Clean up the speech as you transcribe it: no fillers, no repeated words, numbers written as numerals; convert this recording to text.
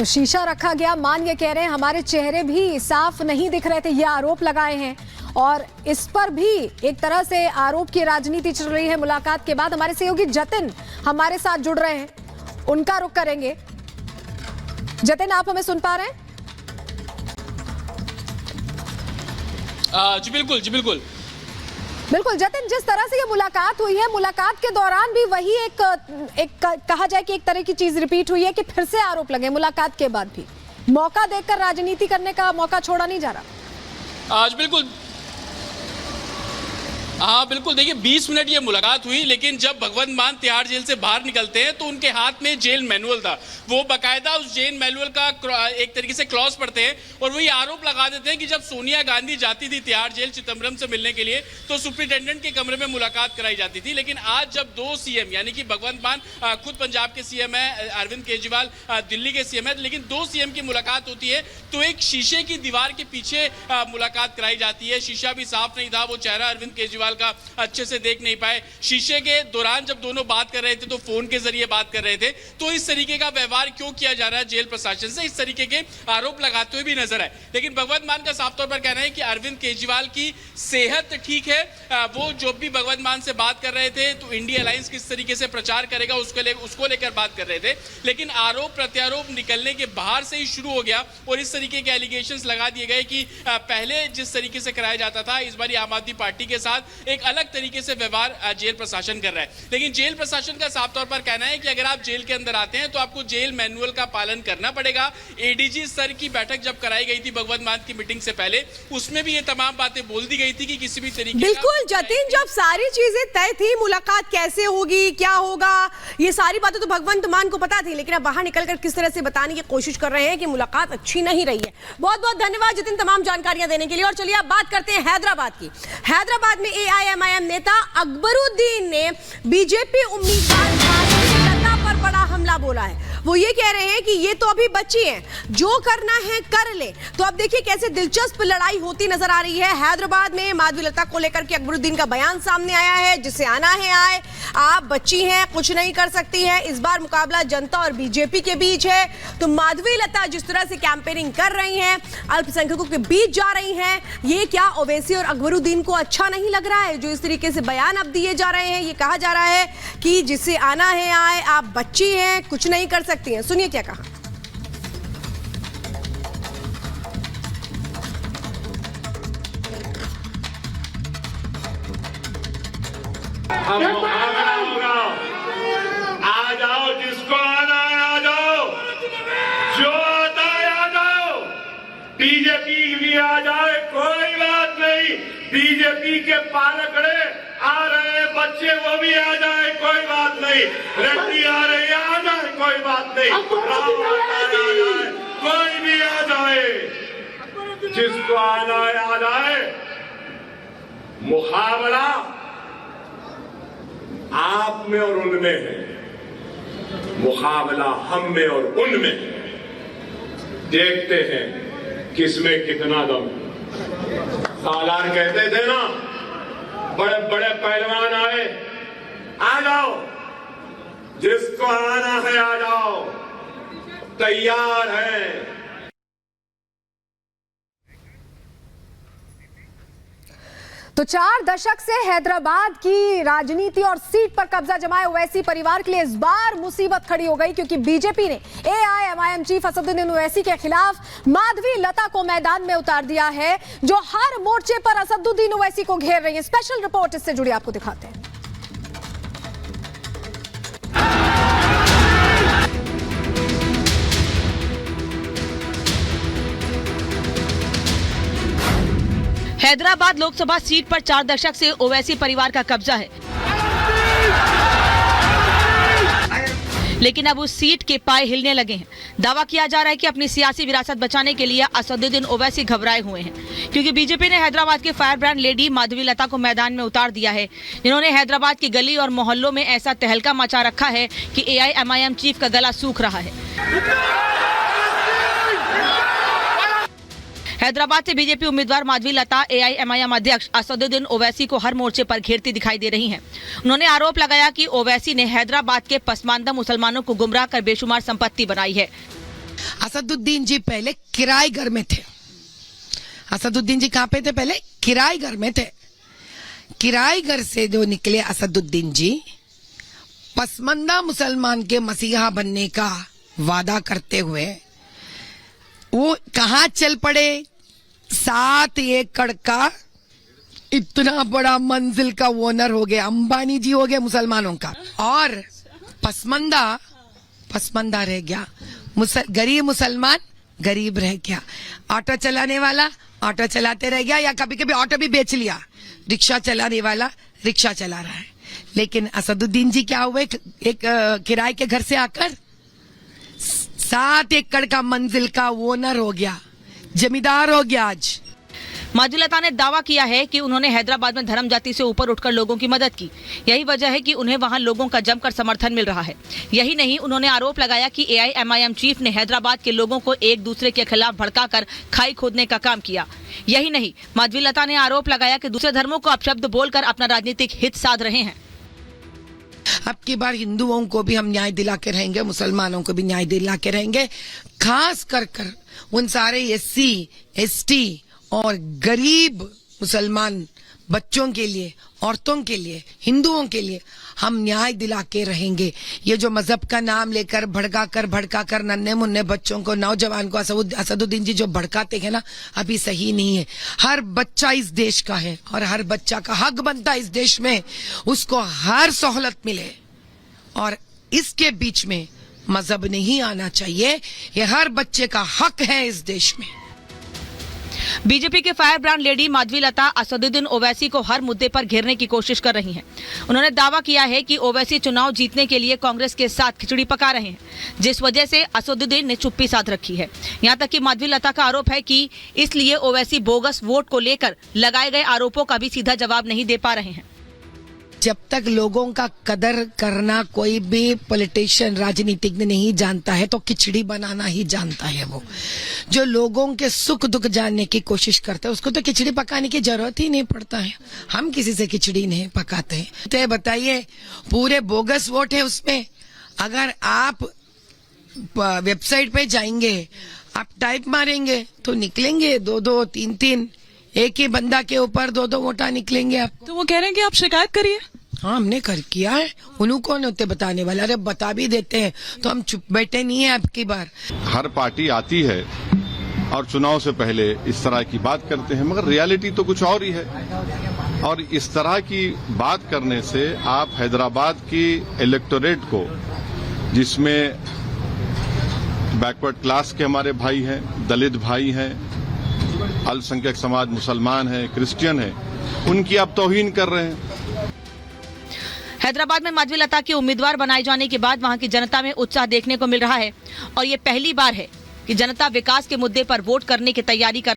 तो शीशा रखा गया, मान ये कह रहे हैं हमारे चेहरे भी साफ नहीं दिख रहे थे, ये आरोप लगाए हैं। और इस पर भी एक तरह से आरोप की राजनीति चल रही है। मुलाकात के बाद हमारे सहयोगी जतिन हमारे साथ जुड़ रहे हैं, उनका रुख करेंगे। जतिन, आप हमें सुन पा रहे हैं? जी बिल्कुल, जी बिल्कुल। बिल्कुल जतिन, जिस तरह से ये मुलाकात हुई है, मुलाकात के दौरान भी वही एक कहा जाए कि एक तरह की चीज रिपीट हुई है कि फिर से आरोप लगे मुलाकात के बाद भी। मौका देखकर राजनीति करने का मौका छोड़ा नहीं जा रहा। आज बिल्कुल, हाँ बिल्कुल। देखिए 20 मिनट ये मुलाकात हुई, लेकिन जब भगवंत मान तिहाड़ जेल से बाहर निकलते हैं तो उनके हाथ में जेल मैनुअल था। वो बाकायदा उस जेल मैनुअल का एक तरीके से क्लॉज पढ़ते हैं और वही आरोप लगा देते हैं कि जब सोनिया गांधी जाती थी तिहाड़ जेल चिदम्बरम से मिलने के लिए तो सुप्रिंटेंडेंट के कमरे में मुलाकात कराई जाती थी। लेकिन आज जब दो सीएम यानी कि भगवंत मान खुद पंजाब के सीएम है, अरविंद केजरीवाल दिल्ली के सीएम है, लेकिन दो सीएम की मुलाकात होती है तो एक शीशे की दीवार के पीछे मुलाकात कराई जाती है। शीशा भी साफ नहीं था, वो चेहरा अरविंद केजरीवाल का अच्छे से देख नहीं पाए। शीशे के दौरान जब दोनों बात कर रहे थे तो फोन के जरिए बात कर रहे थे। तो इस तरीके का व्यवहार क्यों किया जा रहा है जेल प्रशासन से, इस तरीके के आरोप लगाते हुए भी नजर आए। लेकिन भगवंत मान का साफ तौर पर कहना है कि अरविंद केजरीवाल की सेहत ठीक है। वो जो भी भगवंत मान से बात कर रहे थे तो इंडिया अलायंस किस तरीके से प्रचार करेगा उसको लेकर बात कर रहे थे। लेकिन आरोप प्रत्यारोप निकलने के बाहर से ही शुरू हो गया और इस तरीके के एलिगेशंस लगा दिए गए कि पहले जिस तरीके से कराया जाता था, इस बार आम आदमी पार्टी के साथ एक अलग तरीके से व्यवहार जेल प्रशासन कर रहा है। लेकिन जेल प्रशासन का साफ तौर पर कहना है कि अगर आप जेल के अंदर आते हैं तो आपको जेल मैनुअल का पालन करना पड़ेगा। एडीजी स्तर की बैठक जब कराई गई थी भगवंत मान की मीटिंग से पहले, उसमें भी ये तमाम बातें बोल दी गई थी कि किसी भी तरीके बिल्कुल जतिन, जब सारी चीजें तय थी, मुलाकात कैसे होगी, क्या होगा, ये सारी बातें तो भगवंत मान को पता थी, लेकिन अब बाहर निकलकर किस तरह से बताने की कोशिश कर रहे हैं कि मुलाकात अच्छी नहीं रही है। बहुत बहुत धन्यवाद जतिन तमाम जानकारियां देने के लिए। और चलिए अब बात करते हैं हैदराबाद की। हैदराबाद में एआईएमआईएम नेता अकबरुद्दीन ने बीजेपी उम्मीदवार माधवी लता पर बड़ा हमला बोला है। वो ये कह रहे हैं कि ये तो अभी बच्ची हैं, जो करना है कर ले। तो अब देखिए कैसे दिलचस्प लड़ाई होती नजर आ रही है। हैदराबाद में माधवी लता को लेकर के अकबरुद्दीन का बयान सामने आया है, जिसे आना है आए, आप बच्ची हैं, कुछ नहीं कर सकती है। इस बार मुकाबला जनता और बीजेपी के बीच है। तो माधवी लता जिस तरह से कैंपेनिंग कर रही हैं, अल्पसंख्यकों के बीच जा रही हैं, ये क्या ओवैसी और अकबरुद्दीन को अच्छा नहीं लग रहा है जो इस तरीके से बयान अब दिए जा रहे हैं? ये कहा जा रहा है कि जिसे आना है आए, आप बच्ची हैं, कुछ नहीं कर सकती हैं। सुनिए क्या कहा। आ जाओ, जिसको आना है आ जाओ, जो आता है आ जाओ। बीजेपी भी आ जाए, कोई बात नहीं। बीजेपी के पालकड़े आ रहे, बच्चे वो भी आ जाए, कोई बात नहीं। रेड्डी आ रहे, आ जाए, कोई बात नहीं। राम आ जाए, कोई भी आ जाए, जिसको आना है आ जाए। मुकाबला आप में और उनमें है, मुकाबला हम में और उनमें। देखते हैं किसमें कितना दम। सालार कहते थे ना, बड़े बड़े पहलवान आए, आ जाओ, जिसको आना है आ जाओ, तैयार है। तो 4 दशक से हैदराबाद की राजनीति और सीट पर कब्जा जमाए ओवैसी परिवार के लिए इस बार मुसीबत खड़ी हो गई, क्योंकि बीजेपी ने एआईएमआईएम चीफ असदुद्दीन ओवैसी के खिलाफ माधवी लता को मैदान में उतार दिया है, जो हर मोर्चे पर असदुद्दीन ओवैसी को घेर रही है। स्पेशल रिपोर्ट इससे जुड़ी आपको दिखाते हैं। हैदराबाद लोकसभा सीट पर 4 दशक से ओवैसी परिवार का कब्जा है, लेकिन अब उस सीट के पाए हिलने लगे हैं। दावा किया जा रहा है कि अपनी सियासी विरासत बचाने के लिए असदुद्दीन ओवैसी घबराए हुए हैं, क्योंकि बीजेपी ने हैदराबाद के फायर ब्रांड लेडी माधवी लता को मैदान में उतार दिया है, जिन्होंने हैदराबाद की गली और मोहल्लों में ऐसा तहलका मचा रखा है कि एआईएमआईएम चीफ का गला सूख रहा है। हैदराबाद से बीजेपी उम्मीदवार माधवी लता एआईएमआईएम अध्यक्ष असदुद्दीन ओवैसी को हर मोर्चे पर घेरती दिखाई दे रही हैं। उन्होंने आरोप लगाया कि ओवैसी ने हैदराबाद के पसमानदा मुसलमानों को गुमराह कर बेशुमार संपत्ति बनाई है। असदुद्दीन जी पहले किराए घर में थे। असदुद्दीन जी कहाँ पे थे? पहले किराए घर में थे। किराए घर से जो निकले असदुद्दीन जी, पसमंदा मुसलमान के मसीहा बनने का वादा करते हुए वो कहाँ चल पड़े? 7 एकड़ का इतना बड़ा मंजिल का ओनर हो गए, अंबानी जी हो गए मुसलमानों का। और पसमंदा रह गया, गरीब मुसलमान गरीब रह गया। ऑटो चलाने वाला ऑटो चलाते रह गया, या कभी कभी ऑटो भी बेच लिया। रिक्शा चलाने वाला रिक्शा चला रहा है। लेकिन असदुद्दीन जी क्या हुए? एक किराए के घर से आकर 7 एकड़ का मंजिल का ओनर हो गया, जमींदार हो गया। आज माधवीलता ने दावा किया है कि उन्होंने हैदराबाद में धर्म जाति से ऊपर उठकर लोगों की मदद की। यही वजह है कि उन्हें वहां लोगों का जमकर समर्थन मिल रहा है। यही नहीं, उन्होंने आरोप लगाया कि AIMIM चीफ ने हैदराबाद के लोगों को एक दूसरे के खिलाफ भड़काकर खाई खोदने का काम किया। यही नहीं, माधवीलता ने आरोप लगाया कि दूसरे धर्मों को अपशब्द बोलकर अपना राजनीतिक हित साध रहे हैं। अब की बार हिंदुओं को भी हम न्याय दिला के रहेंगे, मुसलमानों को भी न्याय दिला के रहेंगे। खास कर उन सारे SC ST और गरीब मुसलमान बच्चों के लिए, औरतों के लिए, हिंदुओं के लिए हम न्याय दिला के रहेंगे। ये जो मजहब का नाम लेकर भड़का कर नन्हे मुन्ने बच्चों को, नौजवान को असदुद्दीन जी जो भड़काते हैं ना, अभी सही नहीं है। हर बच्चा इस देश का है और हर बच्चा का हक बनता है इस देश में उसको हर सहूलत मिले, और इसके बीच में मजहब नहीं आना चाहिए। ये हर बच्चे का हक है इस देश में। बीजेपी के fire brand lady Madhavi Latha Asaduddin Owaisi को हर मुद्दे पर घेरने की कोशिश कर रही हैं। उन्होंने दावा किया है कि ओवैसी चुनाव जीतने के लिए कांग्रेस के साथ खिचड़ी पका रहे हैं, जिस वजह से असदुद्दीन ने चुप्पी साध रखी है। यहां तक कि माधवीलता का आरोप है कि इसलिए ओवैसी बोगस वोट को लेकर लगाए गए आरोपों का भी सीधा जवाब नहीं दे पा रहे हैं। जब तक लोगों का कदर करना कोई भी पॉलिटिशियन, राजनीतिज्ञ नहीं जानता है तो खिचड़ी बनाना ही जानता है। वो जो लोगों के सुख दुख जानने की कोशिश करता है उसको तो खिचड़ी पकाने की जरूरत ही नहीं पड़ता है। हम किसी से खिचड़ी नहीं पकाते हैं। तो बताइए, पूरे बोगस वोट है उसमें। अगर आप वेबसाइट पे जाएंगे, आप टाइप मारेंगे तो निकलेंगे 2-2, 3-3, एक ही बंदा के ऊपर 2-2 वोटा निकलेंगे। आप तो वो कह रहे हैं कि आप शिकायत करिए। हाँ, हमने किया है। उन्होंने कौन होते बताने वाले? अरे बता भी देते हैं तो हम चुप बैठे नहीं है। अब की बार हर पार्टी आती है और चुनाव से पहले इस तरह की बात करते हैं, मगर रियलिटी तो कुछ और ही है। और इस तरह की बात करने से आप हैदराबाद की इलेक्टोरेट को, जिसमें बैकवर्ड क्लास के हमारे भाई हैं, दलित भाई हैं, अल्पसंख्यक समाज, मुसलमान हैं, क्रिश्चियन हैं, उनकी आप तौहीन कर रहे हैं। हैदराबाद में माधवीलता के उम्मीदवार बनाए जाने के बाद वहां की जनता में उत्साह देखने को मिल रहा है और ये पहली बार है कि जनता विकास के मुद्दे पर वोट करने की तैयारी कर